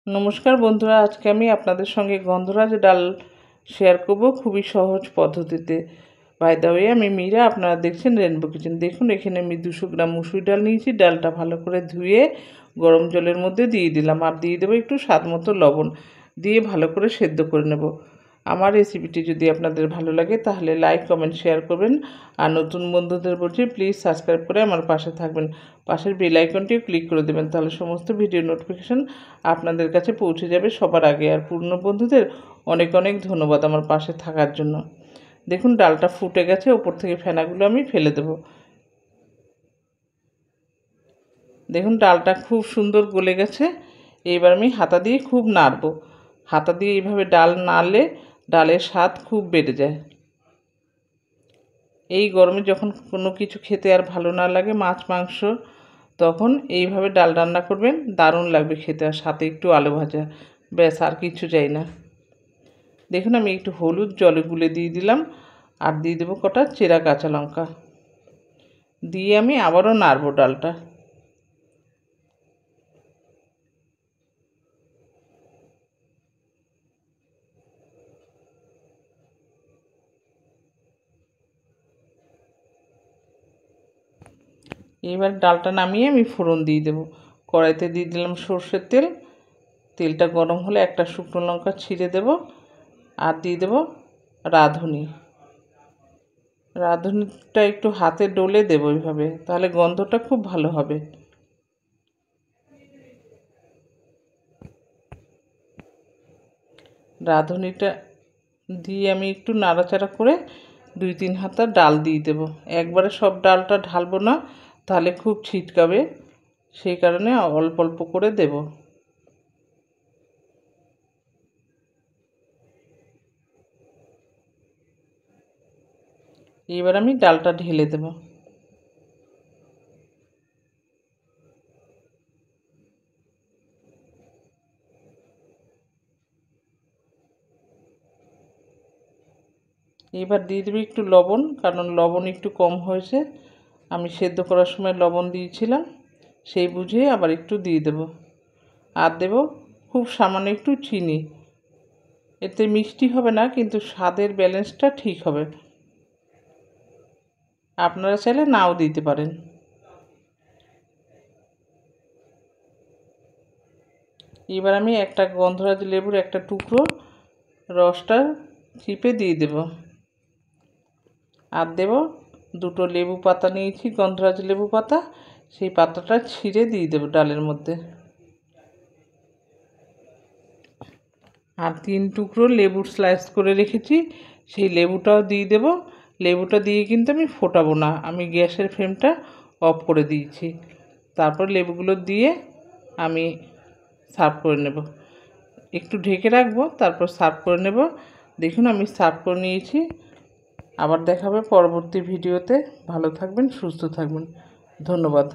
নমস্কার বন্ধুরা, আজকে আমি আপনাদের সঙ্গে গন্ধরাজ ডাল শেয়ার করব খুবই সহজ পদ্ধতিতে। বাই দ্য ওয়ে, আমি মীরা, আপনারা দেখছেন রেনবো কিচেন। দেখুন, এখানে আমি 200 গ্রাম মুসুরি ডাল নিয়েছি। ডালটা ভালো করে ধুয়ে গরম জলের মধ্যে দিয়ে দিলাম, আর দিয়ে দেবো একটু স্বাদ মতো লবণ, দিয়ে ভালো করে সেদ্ধ করে নেব। আমার রেসিপিটি যদি আপনাদের ভালো লাগে তাহলে লাইক, কমেন্ট, শেয়ার করবেন। আর নতুন বন্ধুদের বলছি, প্লিজ সাবস্ক্রাইব করে আমার পাশে থাকবেন। পাশের বেল আইকনটিও ক্লিক করে দেবেন, তাহলে সমস্ত ভিডিও নোটিফিকেশন আপনাদের কাছে পৌঁছে যাবে সবার আগে। আর পুরনো বন্ধুদের অনেক অনেক ধন্যবাদ আমার পাশে থাকার জন্য। দেখুন, ডালটা ফুটে গেছে, ওপর থেকে ফেনাগুলো আমি ফেলে দেব। দেখুন, ডালটা খুব সুন্দর গলে গেছে। এইবার আমি হাতা দিয়ে খুব নাড়ব। হাতা দিয়ে এইভাবে ডাল নাড়লে ডালের স্বাদ খুব বেড়ে যায়। এই গরমে যখন কোনো কিছু খেতে আর ভালো না লাগে, মাছ মাংস, তখন এইভাবে ডাল রান্না করবেন, দারুণ লাগবে খেতে। আর সাথে একটু আলু ভাজা, ব্যাস, আর কিছু চাই না। দেখুন, আমি একটু হলুদ জলে গুলে দিয়ে দিলাম, আর দিয়ে দেবো কটা চেরা কাঁচা লঙ্কা, দিয়ে আমি আবারও নাড়ব ডালটা। এবার ডালটা নামিয়ে আমি ফোড়ন দিয়ে দেবো। কড়াইতে দিয়ে দিলাম সর্ষের তেল। তেলটা গরম হলে একটা শুকনো লঙ্কা ছিঁড়ে দেব, আর দিয়ে দেবো রাঁধুনি। রাঁধুনিটা একটু হাতে ডলে দেবো এইভাবে, তাহলে গন্ধটা খুব ভালো হবে। রাঁধুনিটা দিয়ে আমি একটু নাড়াচাড়া করে 2-3 হাতা ডাল দিয়ে দেবো। একবারে সব ডালটা ঢালবো না, তাহলে খুব ছিটকাবে, সেই কারণে অল্প অল্প করে দেব। এবার আমি ডালটা ঢেলে দেব। এবার দিয়ে দেবো একটু লবণ, কারণ লবণ একটু কম হয়েছে। আমি সেদ্ধ করার সময় লবণ দিয়েছিলাম, সেই বুঝে আবার একটু দিয়ে দেব। আর দেব খুব সামান্য একটু চিনি। এতে মিষ্টি হবে না, কিন্তু স্বাদের ব্যালেন্সটা ঠিক হবে। আপনারা চাইলে নাও দিতে পারেন। এবার আমি একটা গন্ধরাজ লেবুর একটা টুকরো রসটা চিপে দিয়ে দেব, আর দেব 2টো লেবু পাতা নিয়েছি, গন্ধরাজ লেবু পাতা, সেই পাতাটা ছিঁড়ে দিয়ে দেব ডালের মধ্যে। আর 3 টুকরো লেবুর স্লাইস করে রেখেছি, সেই লেবুটাও দিয়ে দেব। লেবুটা দিয়ে কিন্তু আমি ফোটাবো না, আমি গ্যাসের ফ্লেমটা অফ করে দিয়েছি। তারপর লেবুগুলো দিয়ে আমি সার্ভ করে নেব। একটু ঢেকে রাখবো, তারপর সার্ভ করে নেব। দেখুন, আমি সার্ভ করে নিয়েছি। আবার দেখা হবে পরবর্তী ভিডিওতে। ভালো থাকবেন, সুস্থ থাকবেন। ধন্যবাদ।